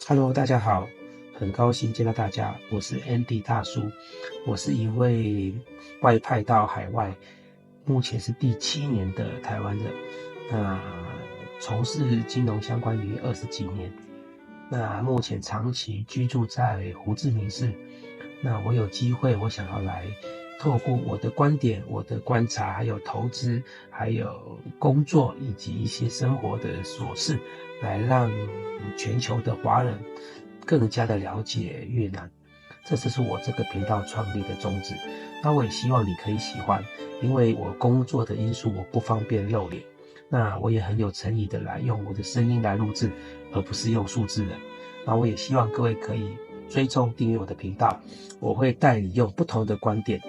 Hello，大家好，很高兴见到大家，我是 Andy 大叔，我是一位外派到海外，目前是第7年的台湾人，那从事金融相关于20几年，那目前长期居住在胡志明市，那我有机会，我想要来透过我的观点、我的观察，还有投资，还有工作以及一些生活的琐事，来让全球的华人更加的了解越南。这就是我这个频道创立的宗旨。那我也希望你可以喜欢，因为我工作的因素我不方便露脸，那我也很有诚意的来用我的声音来录制，而不是用数字人。那我也希望各位可以追踪订阅我的频道，我会带你用不同的观点，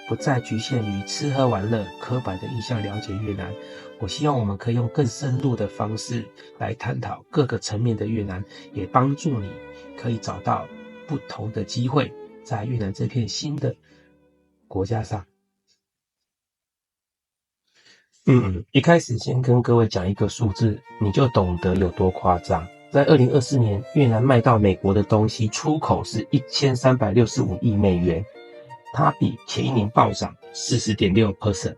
不再局限于吃喝玩乐刻板的印象了解越南。我希望我们可以用更深入的方式来探讨各个层面的越南，也帮助你可以找到不同的机会在越南这片新的国家上。一开始先跟各位讲一个数字，你就懂得有多夸张。在2024年，越南卖到美国的东西出口是1365亿美元，它比前一年暴涨40.6%。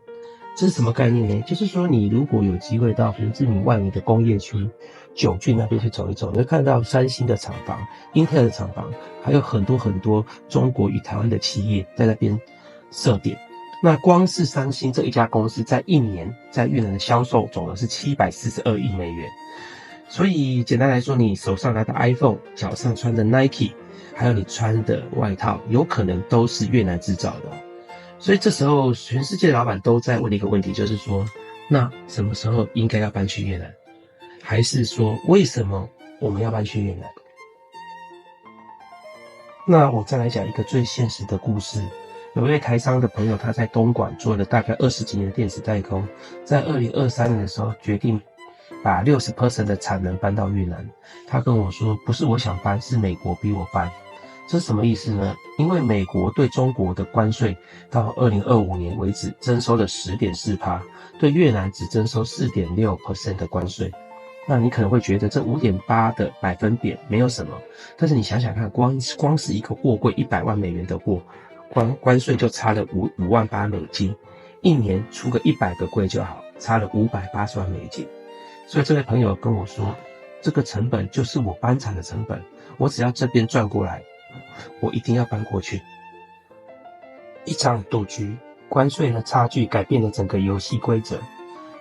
这是什么概念呢？就是说你如果有机会到胡志明外围的工业区九郡那边去走一走，你会看到三星的厂房、英特尔的厂房，还有很多中国与台湾的企业在那边设点。那光是三星这一家公司在一年在越南的销售总额是742亿美元。所以简单来说，你手上拿的 iPhone， 脚上穿的 Nike， 还有你穿的外套，有可能都是越南制造的。所以这时候全世界的老板都在问一个问题，就是说，那什么时候应该要搬去越南？还是说为什么我们要搬去越南？那我再来讲一个最现实的故事。有一位台商的朋友，他在东莞做了大概20几年的电子代工，在2023年的时候决定把60% 的产能搬到越南。他跟我说，不是我想搬，是美国逼我搬。这是什么意思呢？因为美国对中国的关税到2025年为止征收了 10.4%， 对越南只征收 4.6% 的关税。那你可能会觉得这 5.8 的百分点没有什么，但是你想想看，光是一个货柜100万美元的货，关税就差了5万8美金，一年出个100个柜就好，差了580万美金。所以这位朋友跟我说，这个成本就是我搬产的成本，我只要这边赚过来，我一定要搬过去。一场赌局，关税的差距改变了整个游戏规则。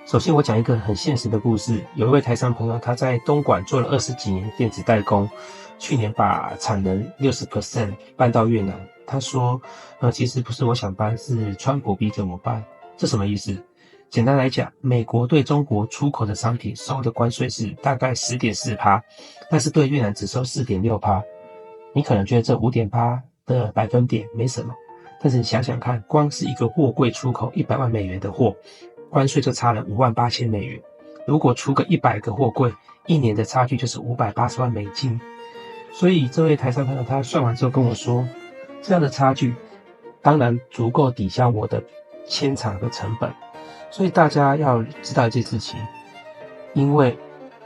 首先我讲一个很现实的故事，有一位台商朋友，他在东莞做了20几年电子代工，去年把产能 60% 搬到越南。他说其实不是我想搬，是川普逼着我搬。这什么意思？简单来讲，美国对中国出口的商品收的关税是大概 10.4%， 但是对越南只收 4.6%。 你可能觉得这 5.8 的百分点没什么，但是你想想看，光是一个货柜出口100万美元的货，关税就差了5万8千美元。如果出个100个货柜，一年的差距就是580万美金。所以这位台商朋友他算完之后跟我说，这样的差距当然足够抵消我的迁厂的成本。所以大家要知道一件事情，因为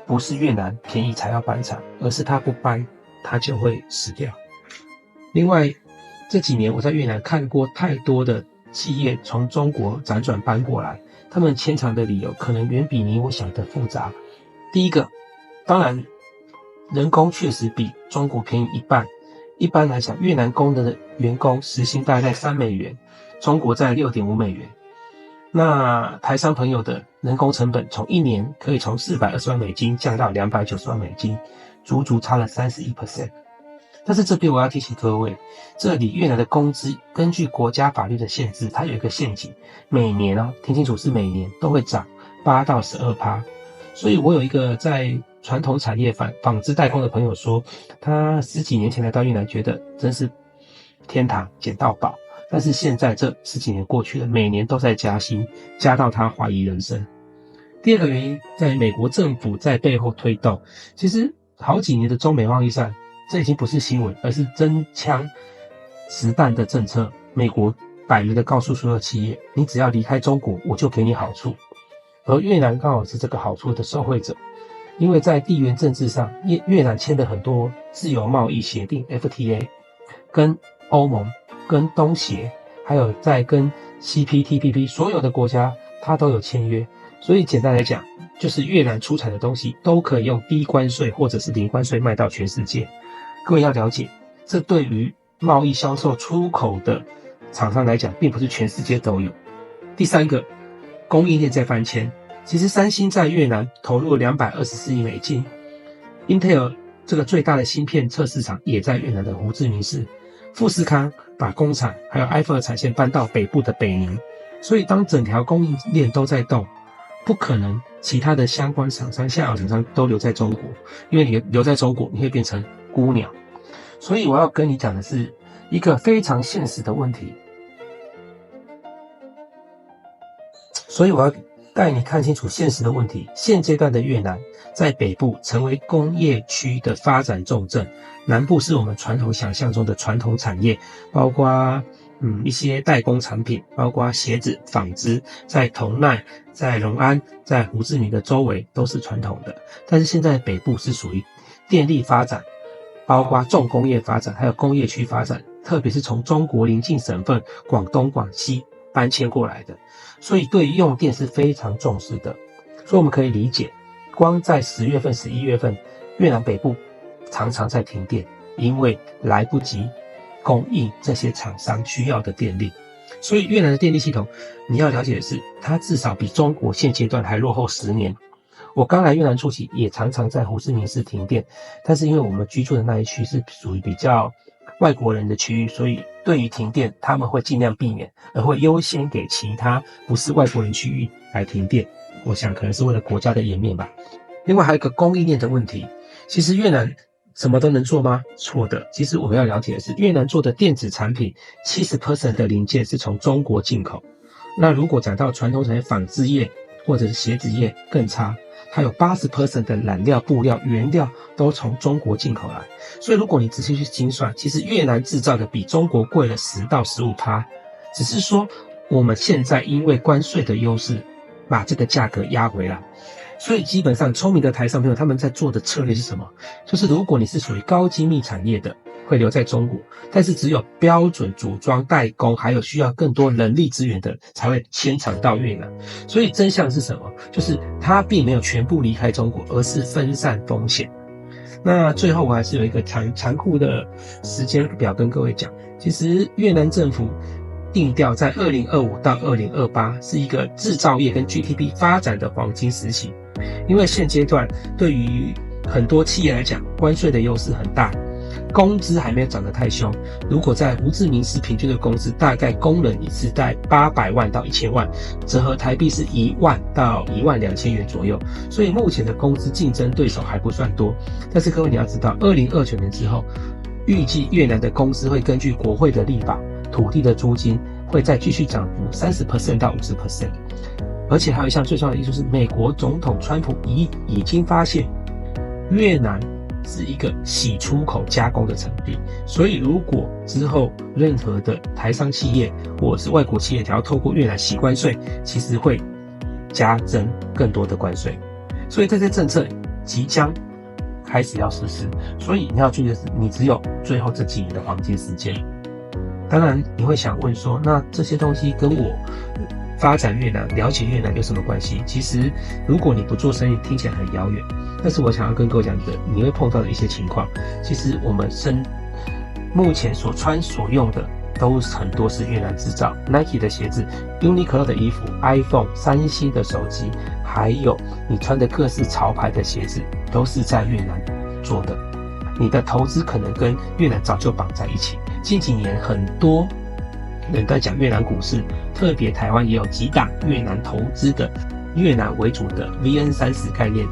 不是越南便宜才要搬厂，而是他不搬他就会死掉。另外这几年我在越南看过太多的企业从中国辗转搬过来，他们迁厂的理由可能远比你我想的复杂。第一个，当然人工确实比中国便宜一半。一般来讲，越南工的员工时薪大概3美元，中国在 6.5 美元。那台商朋友的人工成本从一年可以从420万美金降到290万美金，足足差了 31%。 但是这边我要提醒各位，这里越南的工资根据国家法律的限制，它有一个陷阱，每年听清楚，是每年都会涨8到12%。所以我有一个在传统产业纺织代工的朋友说，他10几年前来到越南，觉得真是天堂，捡到宝。但是现在这10几年过去了，每年都在加薪，加到他怀疑人生。第二个原因，在美国政府在背后推动，其实好几年的中美贸易战，这已经不是新闻，而是真枪实弹的政策。美国摆明的告诉所有企业，你只要离开中国，我就给你好处。而越南刚好是这个好处的受惠者。因为在地缘政治上，越南签了很多自由贸易协定 FTA， 跟欧盟、跟东协，还有在跟 CPTPP 所有的国家它都有签约，所以简单来讲，就是越南出产的东西都可以用低关税或者是零关税卖到全世界。各位要了解，这对于贸易销售出口的厂商来讲，并不是全世界都有。第三个，供应链在翻迁。其实三星在越南投入了224亿美金 ，Intel 这个最大的芯片测试厂也在越南的胡志明市，富士康把工厂还有 iPhone 的产线搬到北部的北宁，所以当整条供应链都在动，不可能其他的相关厂商、下游厂商都留在中国，因为你留在中国，你会变成孤鸟。所以我要跟你讲的是一个非常现实的问题，所以我要带你看清楚现实的问题。现阶段的越南在北部成为工业区的发展重镇，南部是我们传统想象中的传统产业，包括一些代工产品，包括鞋子、纺织，在同奈、在隆安、在胡志明的周围都是传统的。但是现在北部是属于电力发展，包括重工业发展，还有工业区发展，特别是从中国邻近省份广东、广西搬迁过来的，所以对于用电是非常重视的。所以我们可以理解，光在10月份、11月份，越南北部常常在停电，因为来不及供应这些厂商需要的电力。所以越南的电力系统，你要了解的是，它至少比中国现阶段还落后10年。我刚来越南初期，也常常在胡志明市停电，但是因为我们居住的那一区是属于比较外国人的区域，所以对于停电他们会尽量避免，而会优先给其他不是外国人区域来停电。我想可能是为了国家的颜面吧。另外还有一个供应链的问题，其实越南什么都能做吗？错的。其实我们要了解的是，越南做的电子产品 70% 的零件是从中国进口。那如果讲到传统产业纺织业或者是鞋子业更差，它有 80% 的染料、布料、原料都从中国进口来。所以如果你仔细去精算，其实越南制造的比中国贵了10到15%，只是说我们现在因为关税的优势，把这个价格压回来。所以基本上聪明的台商朋友他们在做的策略是什么？就是如果你是属于高精密产业的，会留在中国，但是只有标准组装代工还有需要更多人力资源的才会迁厂到越南。所以真相是什么？就是它并没有全部离开中国，而是分散风险。那最后我还是有一个残酷的时间表跟各位讲，其实越南政府定调在2025到2028是一个制造业跟 GDP 发展的黄金时期。因为现阶段对于很多企业来讲，关税的优势很大，工资还没有涨得太凶。如果在胡志明市平均的工资，大概工人一次在800万到1000万，折合台币是1万到12000元左右。所以目前的工资竞争对手还不算多。但是各位你要知道，2029年之后，预计越南的工资会根据国会的立法，土地的租金会再继续涨幅 30% 到 50%。而且还有一项最重要的就是，美国总统川普已经发现越南是一个洗出口加工的产地，所以如果之后任何的台商企业或者是外国企业想要透过越南洗关税，其实会加征更多的关税。所以这些政策即将开始要实施，所以你要注意的是，你只有最后这几年的黄金时间。当然你会想问说，那这些东西跟我发展越南、了解越南有什么关系？其实如果你不做生意，听起来很遥远，但是我想要跟各位讲的，你会碰到的一些情况，其实我们目前所穿所用的都很多是越南制造 ，Nike 的鞋子、Uniqlo 的衣服、iPhone、三星的手机，还有你穿的各式潮牌的鞋子，都是在越南做的。你的投资可能跟越南早就绑在一起。近几年很多人在讲越南股市，特别台湾也有几档越南投资的越南为主的 VN30概念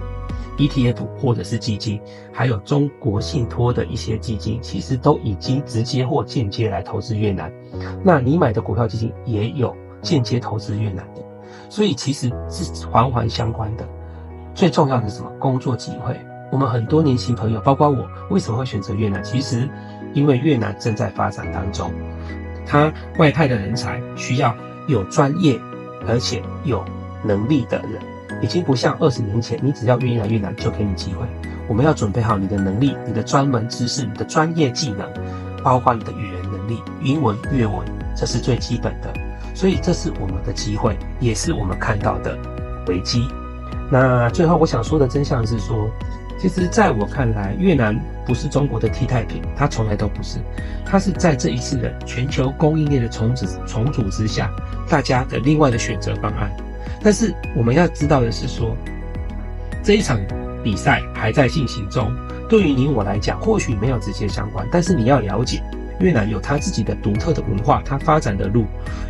ETF 或者是基金，还有中国信托的一些基金，其实都已经直接或间接来投资越南。那你买的股票基金也有间接投资越南的，所以其实是环环相关的。最重要的是什么？工作机会。我们很多年轻朋友，包括我，为什么会选择越南？其实因为越南正在发展当中，他外派的人才需要有专业而且有能力的人。已经不像20年前，你只要愿意来越南就给你机会。我们要准备好你的能力、你的专门知识、你的专业技能，包括你的语言能力，英文、越文，这是最基本的。所以这是我们的机会，也是我们看到的危机。那最后我想说的真相是说，其实在我看来，越南不是中国的替代品，它从来都不是。它是在这一次的全球供应链的重组之下，大家的另外的选择方案。但是我们要知道的是说，这一场比赛还在进行中，对于你我来讲，或许没有直接相关，但是你要了解，越南有它自己的独特的文化，它发展的路，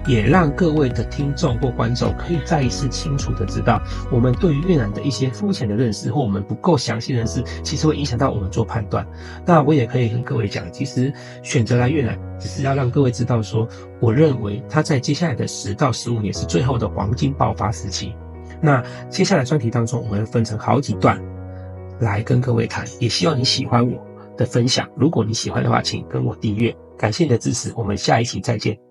也让各位的听众或观众可以再一次清楚的知道，我们对于越南的一些肤浅的认识或我们不够详细的认识，其实会影响到我们做判断。那我也可以跟各位讲，其实选择来越南，只是要让各位知道说，我认为它在接下来的10到15年是最后的黄金爆发时期。那接下来专题当中，我们会分成好几段来跟各位谈，也希望你喜欢我的分享。如果你喜欢的话，请跟我订阅。感谢你的支持，我们下一期再见。